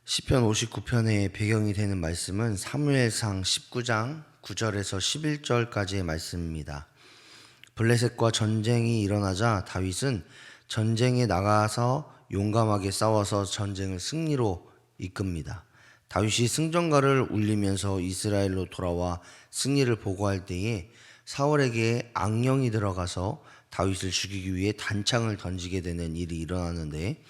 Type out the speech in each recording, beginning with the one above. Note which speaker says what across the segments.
Speaker 1: 시편 59편의 배경이 되는 말씀은 사무엘상 19장 9절에서 11절까지의 말씀입니다. 블레셋과 전쟁이 일어나자 다윗은 전쟁에 나가서 용감하게 싸워서 전쟁을 승리로 이끕니다. 다윗이 승전가를 울리면서 이스라엘로 돌아와 승리를 보고할 때에 사울에게 악령이 들어가서 다윗을 죽이기 위해 단창을 던지게 되는 일이 일어나는데,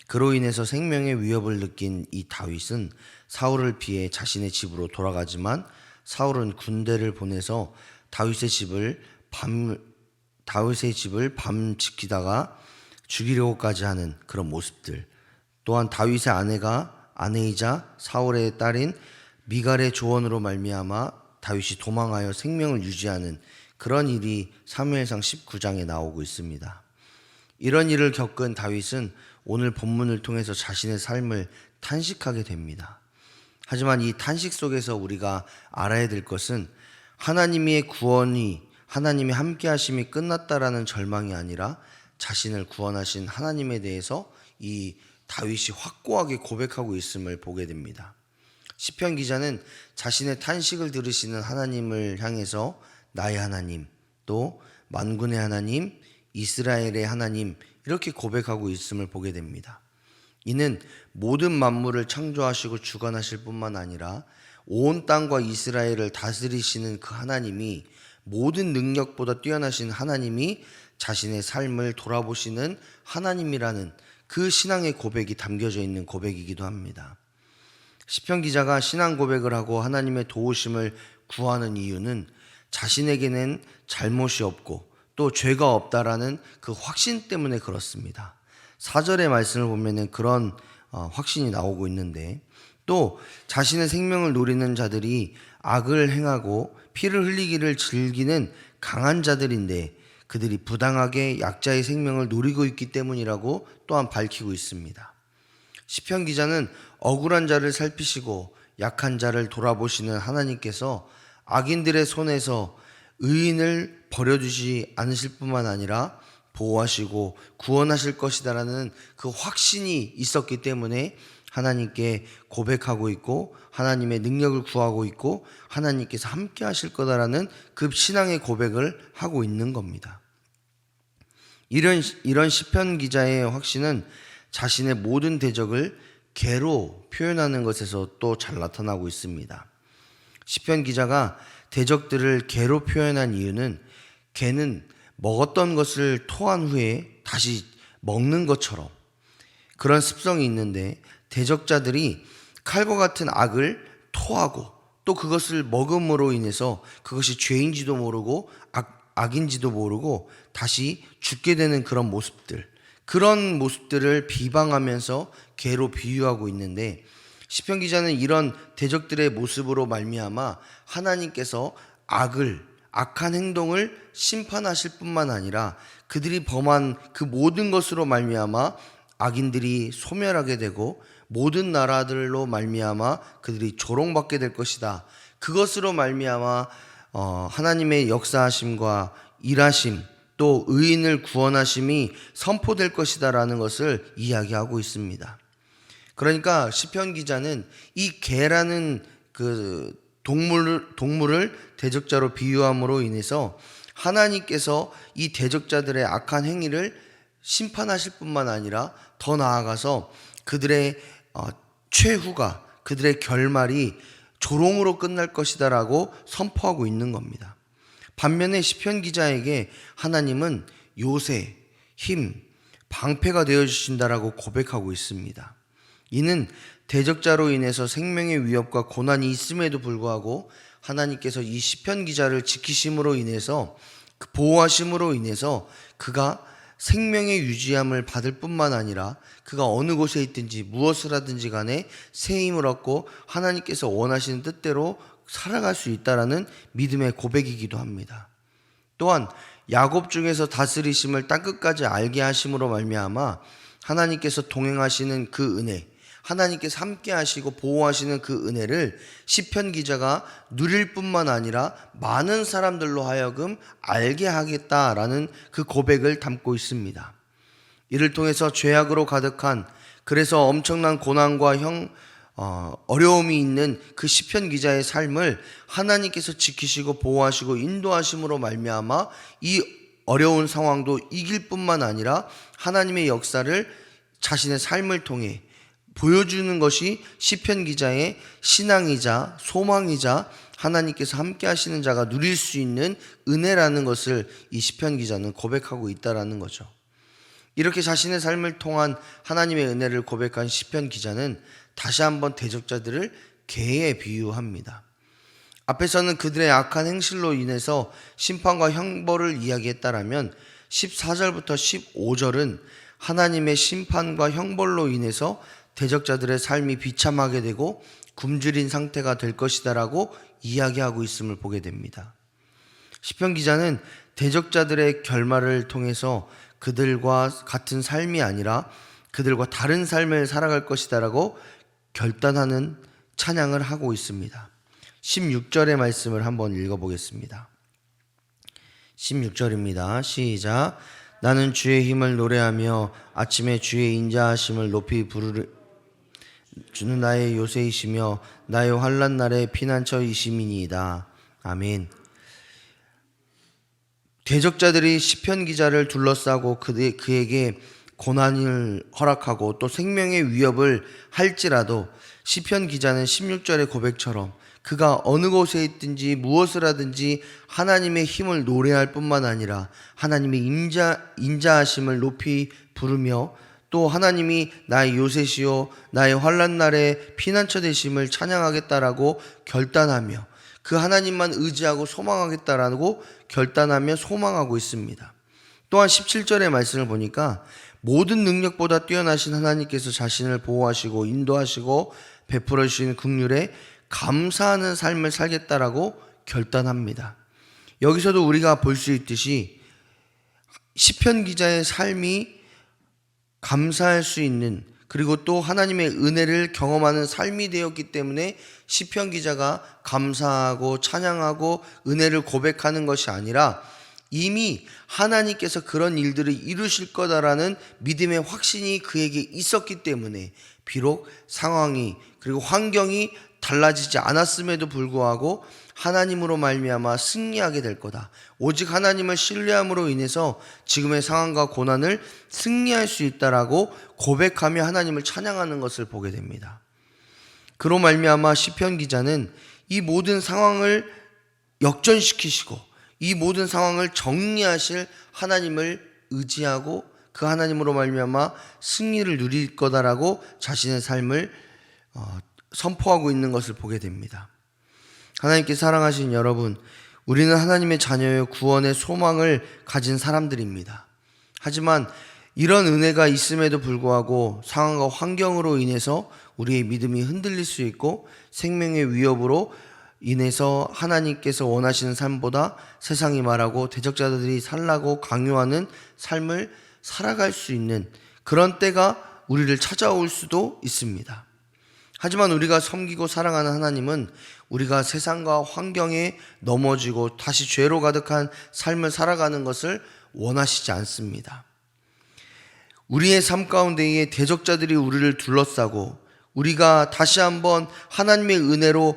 Speaker 1: 그로 인해서 생명의 위협을 느낀 이 다윗은 사울을 피해 자신의 집으로 돌아가지만, 사울은 군대를 보내서 다윗의 집을 밤 지키다가 죽이려고까지 하는 그런 모습들, 또한 다윗의 아내이자 사울의 딸인 미갈의 조언으로 말미암아 다윗이 도망하여 생명을 유지하는 그런 일이 사무엘상 19장에 나오고 있습니다. 이런 일을 겪은 다윗은 오늘 본문을 통해서 자신의 삶을 탄식하게 됩니다. 하지만 이 탄식 속에서 우리가 알아야 될 것은 하나님의 구원이, 하나님의 함께 하심이 끝났다라는 절망이 아니라 자신을 구원하신 하나님에 대해서 이 다윗이 확고하게 고백하고 있음을 보게 됩니다. 시편 기자는 자신의 탄식을 들으시는 하나님을 향해서 나의 하나님, 또 만군의 하나님, 이스라엘의 하나님, 이렇게 고백하고 있음을 보게 됩니다. 이는 모든 만물을 창조하시고 주관하실 뿐만 아니라 온 땅과 이스라엘을 다스리시는 그 하나님이, 모든 능력보다 뛰어나신 하나님이 자신의 삶을 돌아보시는 하나님이라는 그 신앙의 고백이 담겨져 있는 고백이기도 합니다. 시편 기자가 신앙 고백을 하고 하나님의 도우심을 구하는 이유는 자신에게는 잘못이 없고 또 죄가 없다라는 그 확신 때문에 그렇습니다. 4절의 말씀을 보면은 그런 확신이 나오고 있는데, 또 자신의 생명을 노리는 자들이 악을 행하고 피를 흘리기를 즐기는 강한 자들인데 그들이 부당하게 약자의 생명을 노리고 있기 때문이라고 또한 밝히고 있습니다. 시편 기자는 억울한 자를 살피시고 약한 자를 돌아보시는 하나님께서 악인들의 손에서 의인을 버려두지 않으실 뿐만 아니라 보호하시고 구원하실 것이다라는 그 확신이 있었기 때문에 하나님께 고백하고 있고 하나님의 능력을 구하고 있고 하나님께서 함께 하실 거다라는 그 신앙의 고백을 하고 있는 겁니다. 이런 시편 기자의 확신은 자신의 모든 대적을 개로 표현하는 것에서 또 잘 나타나고 있습니다. 시편 기자가 대적들을 개로 표현한 이유는 개는 먹었던 것을 토한 후에 다시 먹는 것처럼 그런 습성이 있는데, 대적자들이 칼과 같은 악을 토하고 또 그것을 먹음으로 인해서 그것이 죄인지도 모르고 악인지도 모르고 다시 죽게 되는 그런 모습들을 비방하면서 개로 비유하고 있는데, 시편 기자는 이런 대적들의 모습으로 말미암아 하나님께서 악한 행동을 심판하실 뿐만 아니라 그들이 범한 그 모든 것으로 말미암아 악인들이 소멸하게 되고 모든 나라들로 말미암아 그들이 조롱받게 될 것이다. 그것으로 말미암아 하나님의 역사하심과 일하심, 또 의인을 구원하심이 선포될 것이다라는 것을 이야기하고 있습니다. 그러니까 시편 기자는 이 개라는 그 동물을 대적자로 비유함으로 인해서 하나님께서 이 대적자들의 악한 행위를 심판하실 뿐만 아니라 더 나아가서 그들의 최후가, 그들의 결말이 조롱으로 끝날 것이다라고 선포하고 있는 겁니다. 반면에 시편 기자에게 하나님은 요새, 힘, 방패가 되어주신다라고 고백하고 있습니다. 이는 대적자로 인해서 생명의 위협과 고난이 있음에도 불구하고 하나님께서 이 시편 기자를 지키심으로 인해서, 그 보호하심으로 인해서 그가 생명의 유지함을 받을 뿐만 아니라 그가 어느 곳에 있든지 무엇을 하든지 간에 새 힘을 얻고 하나님께서 원하시는 뜻대로 살아갈 수 있다라는 믿음의 고백이기도 합니다. 또한 야곱 중에서 다스리심을 땅끝까지 알게 하심으로 말미암아 하나님께서 동행하시는 그 은혜, 하나님께서 함께 하시고 보호하시는 그 은혜를 시편 기자가 누릴 뿐만 아니라 많은 사람들로 하여금 알게 하겠다라는 그 고백을 담고 있습니다. 이를 통해서 죄악으로 가득한, 그래서 엄청난 고난과 어려움이 있는 그 시편 기자의 삶을 하나님께서 지키시고 보호하시고 인도하심으로 말미암아 이 어려운 상황도 이길 뿐만 아니라 하나님의 역사를 자신의 삶을 통해 보여주는 것이 시편 기자의 신앙이자 소망이자 하나님께서 함께 하시는 자가 누릴 수 있는 은혜라는 것을 이 시편 기자는 고백하고 있다라는 거죠. 이렇게 자신의 삶을 통한 하나님의 은혜를 고백한 시편 기자는 다시 한번 대적자들을 개에 비유합니다. 앞에서는 그들의 악한 행실로 인해서 심판과 형벌을 이야기했다라면 14절부터 15절은 하나님의 심판과 형벌로 인해서 대적자들의 삶이 비참하게 되고 굶주린 상태가 될 것이다라고 이야기하고 있음을 보게 됩니다. 시편 기자는 대적자들의 결말을 통해서 그들과 같은 삶이 아니라 그들과 다른 삶을 살아갈 것이다라고 결단하는 찬양을 하고 있습니다. 16절의 말씀을 한번 읽어보겠습니다. 16절입니다. 시작. 나는 주의 힘을 노래하며 아침에 주의 인자하심을 높이 부르리. 주는 나의 요새이시며 나의 환난 날의 피난처이심이니이다. 아멘. 대적자들이 시편 기자를 둘러싸고 그에게 고난을 허락하고 또 생명의 위협을 할지라도 시편 기자는 16절의 고백처럼 그가 어느 곳에 있든지 무엇을 하든지 하나님의 힘을 노래할 뿐만 아니라 하나님의 인자하심을 높이 부르며 또 하나님이 나의 요새시요 나의 환난 날에 피난처 되심을 찬양하겠다라고 결단하며 그 하나님만 의지하고 소망하겠다라고 결단하며 소망하고 있습니다. 또한 17절의 말씀을 보니까 모든 능력보다 뛰어나신 하나님께서 자신을 보호하시고 인도하시고 베풀어 주시는 긍휼에 감사하는 삶을 살겠다라고 결단합니다. 여기서도 우리가 볼 수 있듯이 시편 기자의 삶이 감사할 수 있는 그리고 또 하나님의 은혜를 경험하는 삶이 되었기 때문에 시편 기자가 감사하고 찬양하고 은혜를 고백하는 것이 아니라 이미 하나님께서 그런 일들을 이루실 거다라는 믿음의 확신이 그에게 있었기 때문에 비록 상황이 그리고 환경이 달라지지 않았음에도 불구하고 하나님으로 말미암아 승리하게 될 거다. 오직 하나님을 신뢰함으로 인해서 지금의 상황과 고난을 승리할 수 있다라고 고백하며 하나님을 찬양하는 것을 보게 됩니다. 그로 말미암아 시편 기자는 이 모든 상황을 역전시키시고 이 모든 상황을 정리하실 하나님을 의지하고 그 하나님으로 말미암아 승리를 누릴 거다라고 자신의 삶을 선포하고 있는 것을 보게 됩니다. 하나님께 사랑하신 여러분, 우리는 하나님의 자녀의 구원의 소망을 가진 사람들입니다. 하지만 이런 은혜가 있음에도 불구하고 상황과 환경으로 인해서 우리의 믿음이 흔들릴 수 있고 생명의 위협으로 인해서 하나님께서 원하시는 삶보다 세상이 말하고 대적자들이 살라고 강요하는 삶을 살아갈 수 있는 그런 때가 우리를 찾아올 수도 있습니다. 하지만 우리가 섬기고 사랑하는 하나님은 우리가 세상과 환경에 넘어지고 다시 죄로 가득한 삶을 살아가는 것을 원하시지 않습니다. 우리의 삶 가운데에 대적자들이 우리를 둘러싸고 우리가 다시 한번 하나님의 은혜로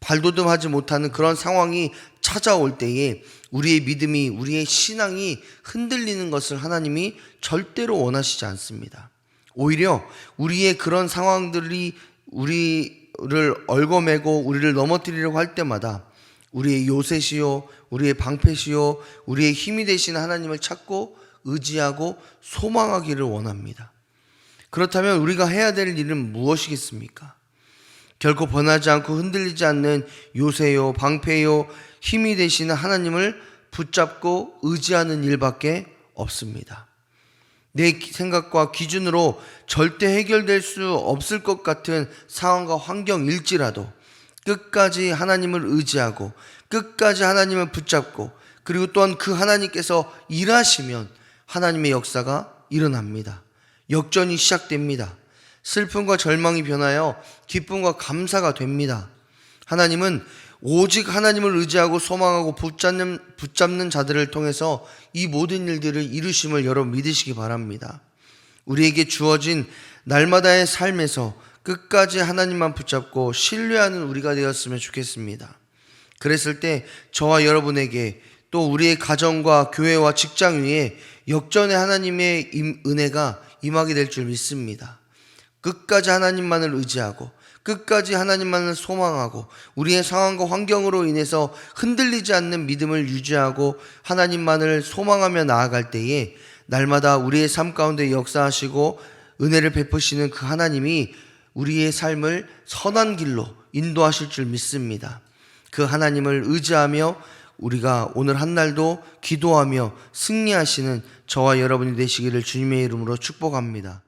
Speaker 1: 발돋움하지 못하는 그런 상황이 찾아올 때에 우리의 믿음이, 우리의 신앙이 흔들리는 것을 하나님이 절대로 원하시지 않습니다. 오히려 우리의 그런 상황들이 우리를 얽어매고 우리를 넘어뜨리려고 할 때마다 우리의 요새시요, 우리의 방패시요, 우리의 힘이 되신 하나님을 찾고 의지하고 소망하기를 원합니다. 그렇다면 우리가 해야 될 일은 무엇이겠습니까? 결코 변하지 않고 흔들리지 않는 요새요, 방패요, 힘이 되시는 하나님을 붙잡고 의지하는 일밖에 없습니다. 내 생각과 기준으로 절대 해결될 수 없을 것 같은 상황과 환경일지라도 끝까지 하나님을 의지하고 끝까지 하나님을 붙잡고 그리고 또한 그 하나님께서 일하시면 하나님의 역사가 일어납니다. 역전이 시작됩니다. 슬픔과 절망이 변하여 기쁨과 감사가 됩니다. 하나님은 오직 하나님을 의지하고 소망하고 붙잡는 자들을 통해서 이 모든 일들을 이루심을 여러분 믿으시기 바랍니다. 우리에게 주어진 날마다의 삶에서 끝까지 하나님만 붙잡고 신뢰하는 우리가 되었으면 좋겠습니다. 그랬을 때 저와 여러분에게 또 우리의 가정과 교회와 직장 위에 역전의 하나님의 은혜가 임하게 될 줄 믿습니다. 끝까지 하나님만을 의지하고 끝까지 하나님만을 소망하고 우리의 상황과 환경으로 인해서 흔들리지 않는 믿음을 유지하고 하나님만을 소망하며 나아갈 때에 날마다 우리의 삶 가운데 역사하시고 은혜를 베푸시는 그 하나님이 우리의 삶을 선한 길로 인도하실 줄 믿습니다. 그 하나님을 의지하며 우리가 오늘 한 날도 기도하며 승리하시는 저와 여러분이 되시기를 주님의 이름으로 축복합니다.